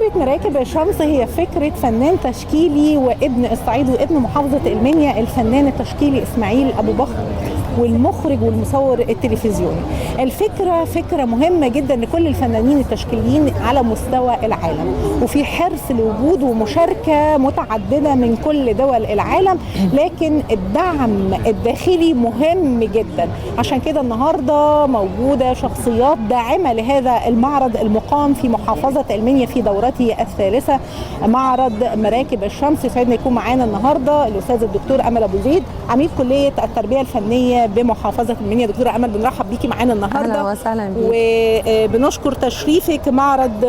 فكرة مراكب الشمس هي فكرة فنان تشكيلي وابن الصعيد وابن محافظة المنيا، الفنان التشكيلي إسماعيل أبو بكر، والمخرج والمصور التلفزيوني. الفكرة فكرة مهمة جدا لكل الفنانين التشكيليين على مستوى العالم، وفي حرص لوجود ومشاركة متعددة من كل دول العالم، لكن الدعم الداخلي مهم جدا. عشان كده النهاردة موجودة شخصيات داعمة لهذا المعرض المقام في محافظة المنيا في دورته الثالثة، معرض مراكب الشمس. يسعدنا يكون معانا النهاردة الأستاذ الدكتور أمل أبو زيد، عميد كلية التربية الفنية بمحافظة المنيا. دكتورة أمل، بنرحب بيكي معانا النهاردة. أهلا وسهلا بيك. وبنشكر تشريفك معرض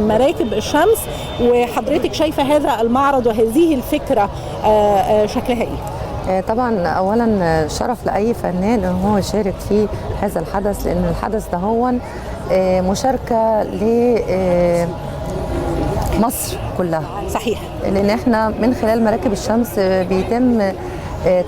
مراكب الشمس. وحضرتك شايفة هذا المعرض وهذه الفكرة شكلها إيه؟ طبعا اولا شرف لاي فنان ان هو يشارك في هذا الحدث، لان الحدث ده هو مشاركه لمصر كلها. صحيح. لان احنا من خلال مراكب الشمس بيتم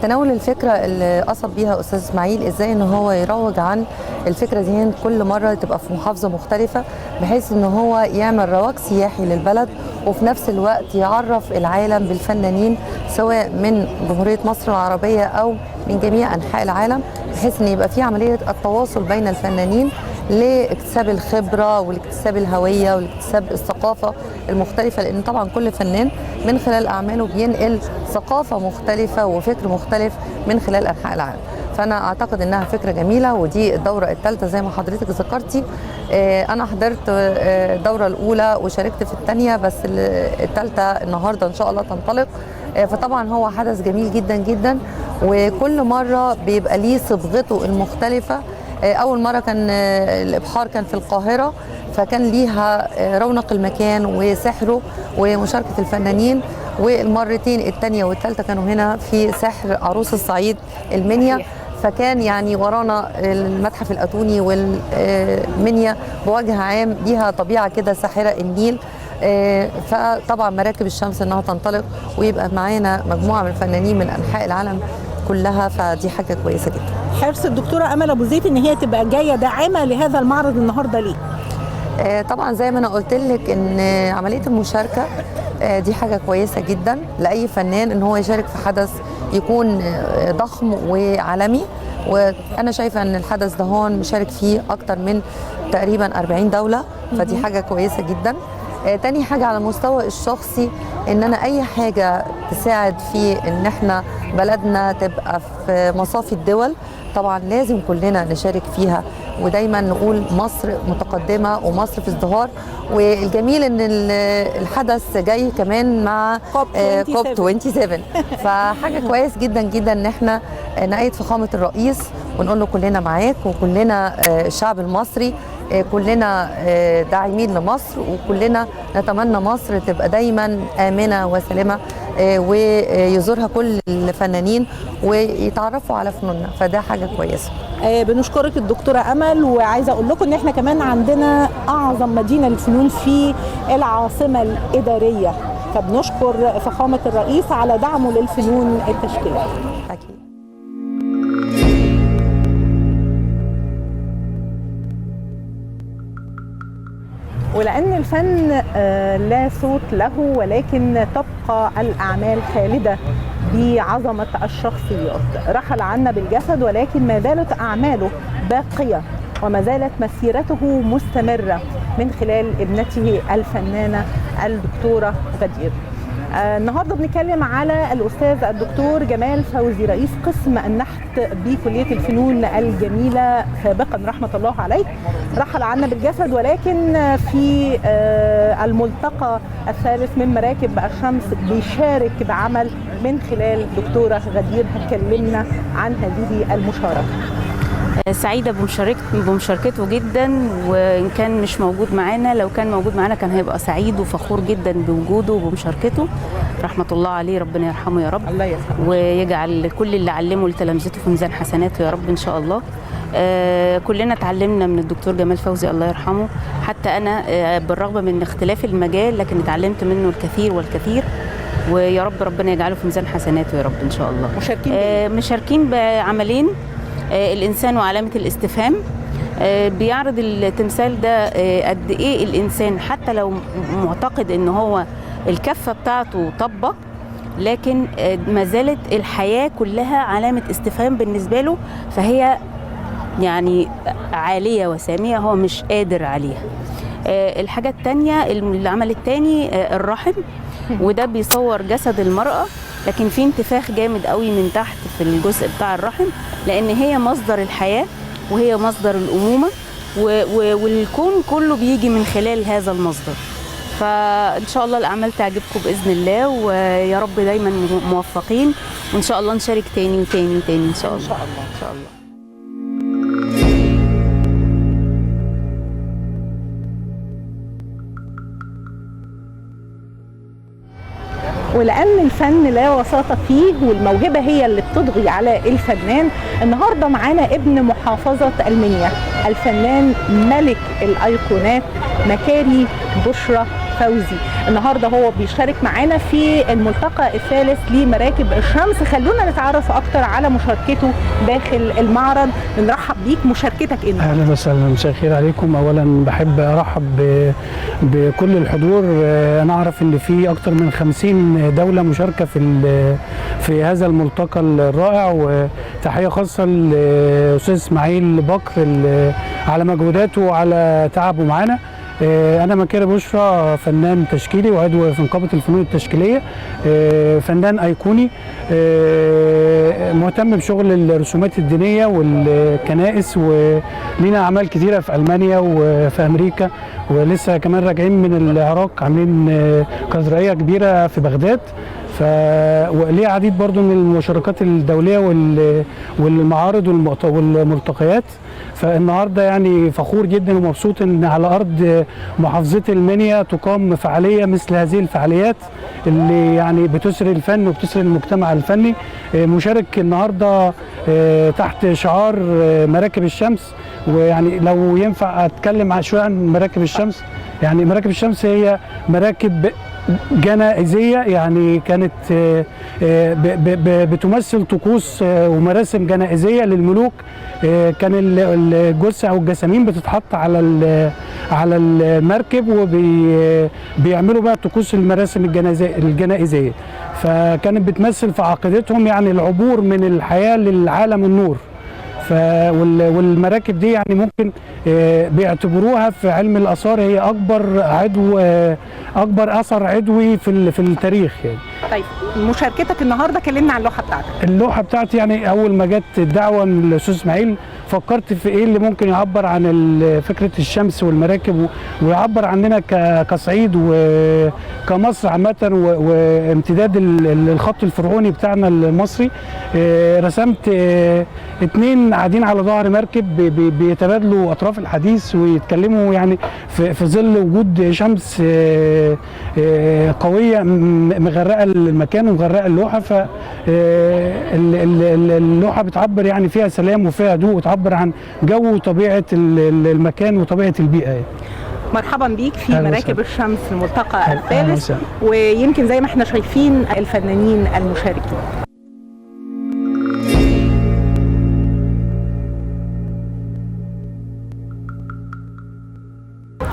تناول الفكره اللي قصد بيها استاذ اسماعيل، ازاي ان هو يروج عن الفكره دي كل مره تبقى في محافظه مختلفه، بحيث ان هو يعمل رواج سياحي للبلد، وفي نفس الوقت يعرف العالم بالفنانين سواء من جمهوريه مصر العربيه او من جميع انحاء العالم، بحيث ان يبقى في عمليه التواصل بين الفنانين لاكتساب الخبره والاكتساب الهويه والاكتساب الثقافه المختلفه، لان طبعا كل فنان من خلال اعماله بينقل ثقافه مختلفه وفكر مختلف من خلال انحاء العالم. فانا اعتقد انها فكره جميله، ودي الدوره الثالثه زي ما حضرتك ذكرتي. انا حضرت الدوره الاولى وشاركت في الثانيه، بس الثالثه النهارده ان شاء الله تنطلق. فطبعا هو حدث جميل جدا جدا، وكل مره بيبقى ليه صبغته المختلفه. اول مره كان الابحار كان في القاهره، فكان ليها رونق المكان وسحره ومشاركه الفنانين، والمرتين الثانيه والثالثه كانوا هنا في سحر عروس الصعيد المنيا. فكان يعني ورانا المتحف الاتوني والمنيا بوجه عام ليها طبيعه كده ساحره النيل. فطبعا مراكب الشمس انها تنطلق ويبقى معانا مجموعه من الفنانين من انحاء العالم كلها، فدي حاجه كويسه جدا. حرص الدكتوره امل ابو زيد ان هي تبقى جايه داعمه لهذا المعرض النهارده ليه؟ طبعا زي ما انا قلت لك ان عمليه المشاركه دي حاجه كويسه جدا لاي فنان ان هو يشارك في حدث يكون ضخم وعالمي، وانا شايفه ان الحدث ده هون مشارك فيه اكتر من تقريبا 40 دوله، فدي حاجه كويسه جدا. تاني حاجه على المستوى الشخصي، ان انا اي حاجه تساعد في ان احنا بلدنا تبقى في مصافي الدول طبعا لازم كلنا نشارك فيها، ودايما نقول مصر متقدمه ومصر في ازدهار. والجميل ان الحدث جاي كمان مع كوب 27 فحاجه كويس جدا جدا ان احنا نأيد فخامه الرئيس ونقول له كلنا معاك، وكلنا الشعب المصري كلنا داعمين لمصر، وكلنا نتمنى مصر تبقى دايما آمنة وسلمة، ويزورها كل الفنانين ويتعرفوا على فنوننا، فده حاجة كويسة. بنشكرك الدكتورة أمل، وعايزة أقول لكم إن إحنا كمان عندنا أعظم مدينة للفنون في العاصمة الإدارية، فبنشكر فخامة الرئيس على دعمه للفنون التشكيلية. أكيد. ولأن الفن لا صوت له، ولكن تبقى الأعمال خالدة بعظمة الشخصيات. رحل عنا بالجسد، ولكن ما زالت أعماله باقية وما زالت مسيرته مستمرة من خلال ابنته الفنانة الدكتورة غدير. النهارده بنتكلم على الأستاذ الدكتور جمال فوزي، رئيس قسم النحت بكلية الفنون الجميلة سابقا رحمة الله عليه. رحل عنا بالجسد، ولكن في الملتقى الثالث من مراكب الشمس بيشارك بعمل من خلال دكتورة غدير. هتكلمنا عن هذه المشاركة. سعيدة بمشاركته جدا، وإن كان مش موجود معانا، لو كان موجود معانا كان هيبقى سعيد وفخور جدا بوجوده وبمشاركته. رحمة الله عليه، ربنا يرحمه يا رب، الله يرحمه، ويجعل كل اللي علمه لتلامذته في ميزان حسناته يا رب إن شاء الله. كلنا اتعلمنا من الدكتور جمال فوزي الله يرحمه، حتى أنا بالرغم من اختلاف المجال لكن اتعلمت منه الكثير والكثير، ويا رب ربنا يجعله في ميزان حسناته يا رب إن شاء الله. مشاركين مشاركين بعملين، الإنسان وعلامة الاستفهام. بيعرض التمثال ده قد ايه الانسان حتى لو معتقد ان هو الكفه بتاعته طبه، لكن ما زالت الحياه كلها علامه استفهام بالنسبه له، فهي يعني عاليه وساميه هو مش قادر عليها. الحاجه الثانيه العمل الثاني الرحم، وده بيصور جسد المراه، لكن في انتفاخ جامد قوي من تحت في الجزء بتاع الرحم، لان هي مصدر الحياه وهي مصدر الامومه، والكون كله بيجي من خلال هذا المصدر. فان شاء الله الاعمال تعجبكم باذن الله، ويا رب دايما موفقين، وان شاء الله نشارك تاني وتاني وتاني ان شاء الله. ان شاء الله ان شاء الله. ولأن الفن لا وساطة فيه والموهبة هي اللي بتضغي على الفنان، النهاردة معانا ابن محافظة المنيا الفنان ملك الأيقونات مكاري بشرى فوزي. النهارده هو بيشارك معانا في الملتقى الثالث لمراكب الشمس. خلونا نتعرف اكتر على مشاركته داخل المعرض. بنرحب بيك، مشاركتك ايه؟ اهلا وسهلا، مساء الخير عليكم. اولا بحب ارحب بكل الحضور. انا اعرف ان في اكتر من 50 دوله مشاركه في هذا الملتقى الرائع، وتحيه خاصه للاستاذ اسماعيل بكر على مجهوداته وعلى تعبه معانا. أنا مكاري بشرى فنان تشكيلي وعضو في نقابة الفنون التشكيلية، فنان أيقوني مهتم بشغل الرسومات الدينية والكنائس، ولينا أعمال كثيرة في ألمانيا وفي أمريكا، ولسه كمان راجعين من العراق عاملين كاتدرائية كبيرة في بغداد. وليه عديد برضو من المشاركات الدولية والمعارض والملتقيات. فالنهارده يعني فخور جدا ومبسوط ان على ارض محافظه المنيا تقام فعاليه مثل هذه الفعاليات اللي يعني بتسري الفن وبتسري المجتمع الفني. مشارك النهارده تحت شعار مراكب الشمس. ويعني لو ينفع اتكلم شويه عن مراكب الشمس، يعني مراكب الشمس هي مراكب جنائزيه، يعني كانت بتمثل طقوس ومراسم جنائزيه للملوك. كان الجثه او الجسامين بتتحط على المركب وبيعملوا بقى طقوس المراسم الجنائزيه، فكانت بتمثل في عقيدتهم يعني العبور من الحياه للعالم النور. والمراكب دي يعني ممكن بيعتبروها في علم الاثار هي اكبر اثر عضوي في التاريخ يعني. طيب مشاركتك النهارده كلمنا عن اللوحه بتاعتك. اللوحه بتاعتي يعني اول ما جت الدعوه من الاستاذ اسماعيل فكرت في ايه اللي ممكن يعبر عن فكره الشمس والمراكب ويعبر عننا كصعيد وكمصر عامه وامتداد الخط الفرعوني بتاعنا المصري. رسمت 2 قاعدين على ظهر مركب بيتبادلوا اطراف الحديث ويتكلموا يعني في ظل وجود شمس قويه مغرقه المكان ومغرقه اللوحه. فاللوحه بتعبر يعني فيها سلام وفيها هدوء وتعبر عن جو وطبيعه المكان وطبيعه البيئه يعني. مرحبا بيك في مراكب الشمس الملتقى الثالث، ويمكن زي ما احنا شايفين الفنانين المشاركين.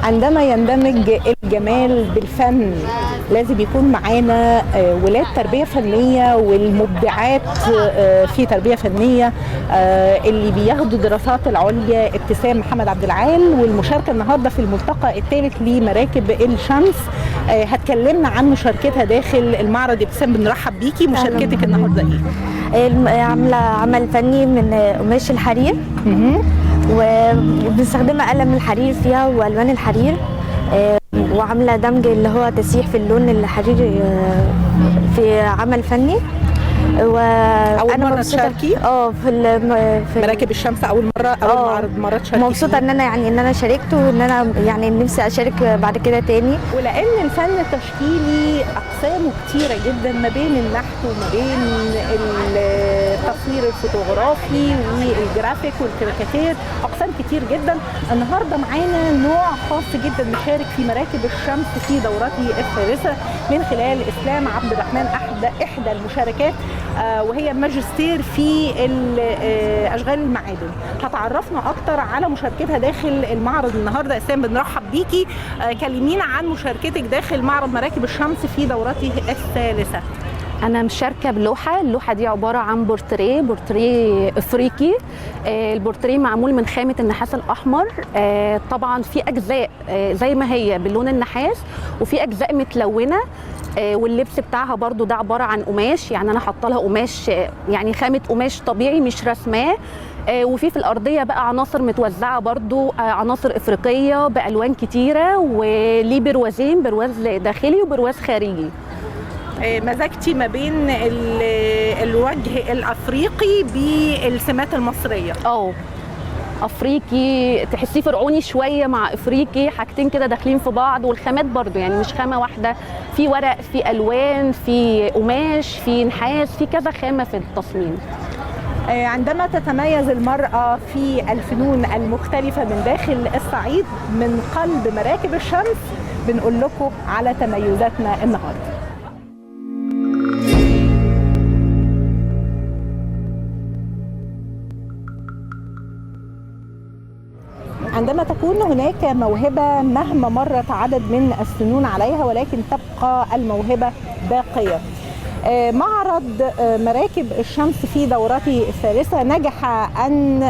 عندما يندمج الجمال بالفن لازم يكون معانا ولاد تربية فنية والمبدعات في تربية فنية اللي بياخدوا دراسات العليا. ابتسام محمد عبد العال، والمشاركة النهاردة في الملتقى الثالث لمراكب الشمس. هتكلمنا عن مشاركتها داخل المعرض. ابتسام بنرحب بيكي، مشاركتك النهاردة ايه؟ عاملة عمل فني من قماش الحرير، وبنستخدمها قلم الحرير فيها والوان الحرير، وعامله دمج اللي هو تسيح في اللون الحريري في عمل فني. اول مره تشاركي في مراكب الشمس؟ اول مره تشاركي؟ مبسوطه ان انا شاركت، وان انا يعني نفسي اشارك بعد كده تاني. ولان الفن التشكيلي اقسامه كتيره جدا، ما بين النحت وما بين التصوير الفوتوغرافي والجرافيك والكاريكاتير، اقسام كتير جدا. النهارده معانا نوع خاص جدا مشارك في مراكب الشمس في دورته الثالثه من خلال اسلام عبد الرحمن، احدى المشاركات وهي ماجستير في اشغال المعادن. هتعرفنا اكتر على مشاركتها داخل المعرض النهارده. اسلام بنرحب بيكي، كلمينا عن مشاركتك داخل معرض مراكب الشمس في دورته الثالثه. أنا مشاركة بلوحة، اللوحة دي عبارة عن بورتريه إفريقي. البورتريه معمول من خامة النحاس الأحمر. طبعا في أجزاء زي ما هي باللون النحاس، وفي أجزاء متلونة، واللبس بتاعها برضو ده عبارة عن قماش، يعني أنا حاطة لها قماش، يعني خامة قماش طبيعي مش رسماه. وفي الأرضية بقى عناصر متوزعة برضو، عناصر إفريقية بألوان كتيرة، وليه بروازين، برواز داخلي وبرواز خارجي. مزجتي ما بين الوجه الافريقي بالسمات المصريه. افريقي تحسيه فرعوني شويه مع افريقي، حاجتين كده داخلين في بعض، والخامات برضو يعني مش خامه واحده، في ورق، في الوان، في قماش، في نحاس، في كذا خامه في التصميم. عندما تتميز المرأة في الفنون المختلفة من داخل الصعيد من قلب مراكب الشمس، بنقول لكم على تميزاتنا النهارده. عندما تكون هناك موهبة مهما مرت عدد من السنين عليها ولكن تبقى الموهبة باقية. معرض مراكب الشمس في دورته الثالثة نجح أن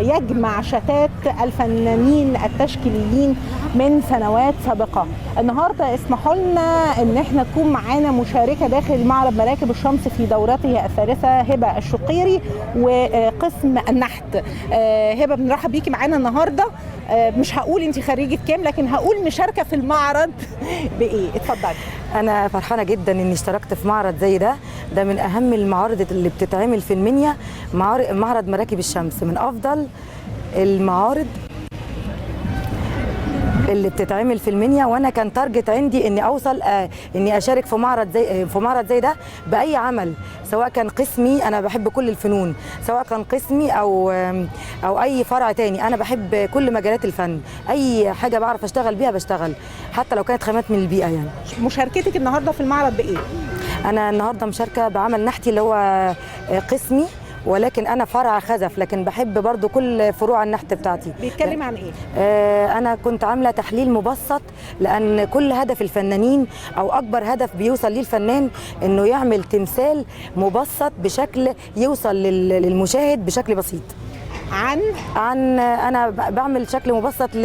يجمع شتات الفنانين التشكيليين من سنوات سابقة. النهاردة اسمحوا لنا أن احنا نكون معانا مشاركة داخل معرض مراكب الشمس في دورته الثالثة، هبة الشقيري وقسم النحت. هبة بنرحب بيكي معانا النهاردة. مش هقول انت خريجة كام، لكن هقول مشاركة في المعرض بإيه؟ اتفضلي. أنا فرحانة جدا إني اشتركت في معرض زي ده من أهم المعارض اللي بتتعمل في المنيا. معرض مراكب الشمس من أفضل المعارض اللي بتتعمل في المنيا، وانا كان تارجت عندي اني اوصل اني اشارك في معرض زي ده باي عمل، سواء كان قسمي، انا بحب كل الفنون، سواء كان قسمي او اي فرع تاني. انا بحب كل مجالات الفن، اي حاجه بعرف اشتغل بيها بشتغل، حتى لو كانت خامات من البيئه. يعني مشاركتك النهارده في المعرض بايه؟ انا النهارده مشاركه بعمل نحتي اللي هو قسمي، ولكن انا فرع خزف، لكن بحب برضو كل فروع النحت بتاعتي. بيتكلم عن ايه؟ انا كنت عامله تحليل مبسط، لان كل هدف الفنانين او اكبر هدف بيوصل ليه الفنان انه يعمل تمثال مبسط بشكل يوصل للمشاهد بشكل بسيط. عن انا بعمل شكل مبسط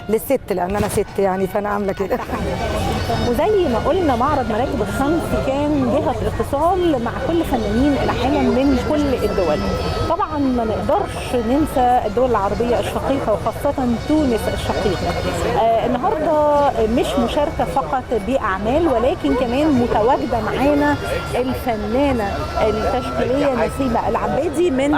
للست، لان انا ست يعني، فانا عامله كده. وزي ما قلنا معرض مراكب الشمس كان جهة اتصال مع كل فنانين العالم من كل الدول. طبعا ما نقدرش ننسى الدول العربية الشقيقة وخاصة تونس الشقيقة. النهارده مش مشاركة فقط بأعمال، ولكن كمان متواجدة معانا الفنانة التشكيلية نسيبة العيادي من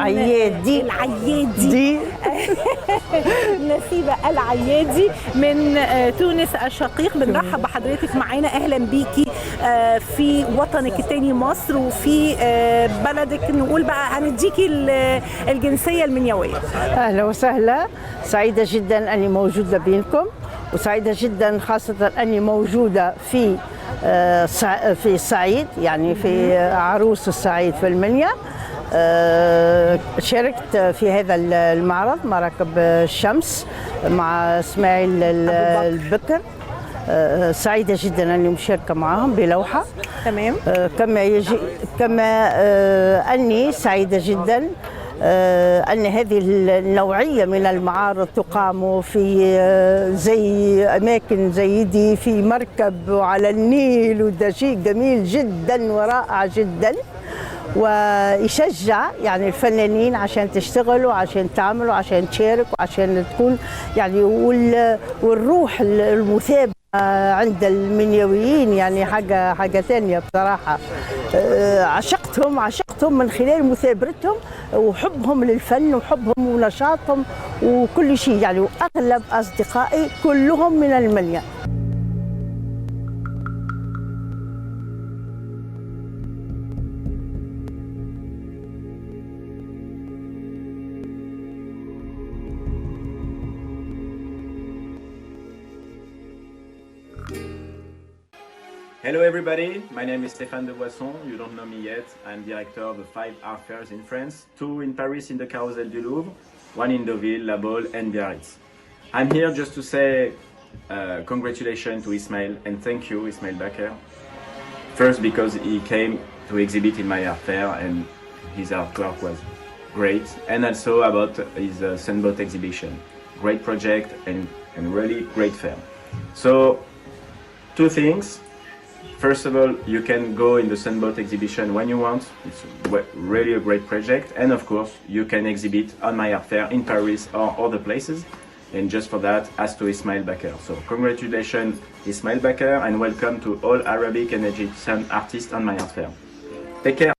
نسيبة العيادي من تونس الشقيق. بنرحب بحضرتك معانا، اهلا بيكي في وطنك الثاني مصر وفي بلدك. نقول بقى هنديكي الجنسية المنيوية. اهلا وسهلا، سعيدة جدا اني موجودة بينكم، وسعيدة جدا خاصة اني موجودة في الصعيد، يعني في عروس الصعيد في المنيا. شاركت في هذا المعرض مراكب الشمس مع اسماعيل البكر. سعيدة جدا اني مشاركة معهم بلوحة. تمام. كما اني سعيدة جدا أن هذه النوعية من المعارض تقام في زي أماكن زي دي، في مركب وعلى النيل، وده شيء جميل جدا ورائع جدا، ويشجع يعني الفنانين عشان تشتغلوا، عشان تعملوا، عشان تشاركوا، عشان تكون يعني والروح المثابة عند المنيويين يعني حاجة ثانية بصراحة. عشقتهم من خلال مثابرتهم وحبهم للفن وحبهم ونشاطهم وكل شيء يعني، وأغلب أصدقائي كلهم من المنيا. Hello everybody, my name is Stéphane de Boisson. You don't know me yet. I'm director of the 5 art fairs in France, 2 in Paris in the Carrousel du Louvre, 1 in Deauville, La Baule and Biarritz. I'm here just to say congratulations to Ismail and thank you Ismail Baker. First because he came to exhibit in my art fair and his artwork was great, and also about his Sunboat exhibition. Great project and really great fair. So 2 things. First of all, you can go in the Sunboat exhibition when you want. It's really a great project. And of course, you can exhibit on my art fair in Paris or other places. And just for that, ask to Ismail Baker. So congratulations, Ismail Baker, and welcome to all Arabic and Egyptian artists on my art fair. Take care.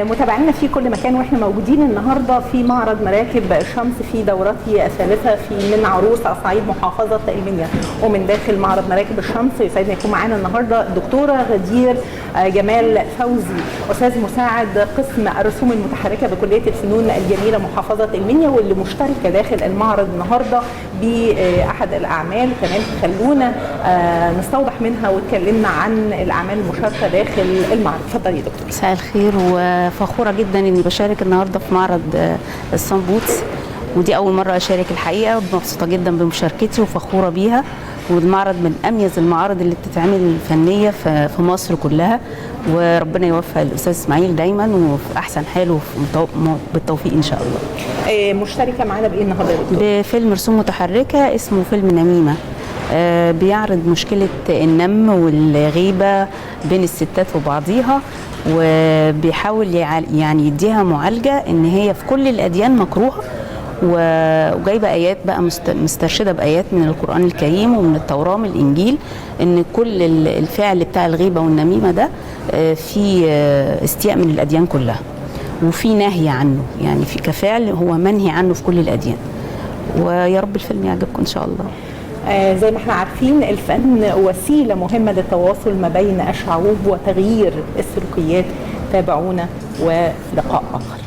متابعينا في كل مكان، واحنا موجودين النهارده في معرض مراكب الشمس في دورته الثالثه من عروس صعيد محافظه المنيا. ومن داخل معرض مراكب الشمس يسعدنا يكون معانا النهارده الدكتوره غدير جمال فوزي، استاذ مساعد قسم الرسوم المتحركه بكليه الفنون الجميله محافظه المنيا، واللي مشتركه داخل المعرض النهارده باحد الاعمال. كمان خلونا نستوضح منها واتكلمنا عن الاعمال المشاركه داخل المعرض. اتفضلي يا دكتور. مساء الخير، وفخوره جدا اني بشارك النهارده في معرض الصنبوتس، ودي اول مره اشارك الحقيقه، ومبسوطه جدا بمشاركتي وفخوره بيها. والمعرض من اميز المعارض اللي بتتعمل فنيه في مصر كلها، وربنا يوفق الاستاذ اسماعيل دايما وفي احسن حال بالتوفيق ان شاء الله. مشتركه معانا بايه النهارده؟ بفيلم رسوم متحركه اسمه فيلم نميمه، بيعرض مشكله النم والغيبه بين الستات وبعضيها، وبيحاول يعني يديها معالجه ان هي في كل الاديان مكروهه، وجايبه ايات بقى مسترشده بايات من القران الكريم ومن التوراه من الانجيل، ان كل الفعل بتاع الغيبه والنميمه ده في استياء من الاديان كلها، وفي نهي عنه، يعني في كفعل هو منهي عنه في كل الاديان. ويا رب الفيلم يعجبكم ان شاء الله. زي ما احنا عارفين الفن وسيله مهمه للتواصل ما بين الشعوب وتغيير السلوكيات. تابعونا ولقاء اخر.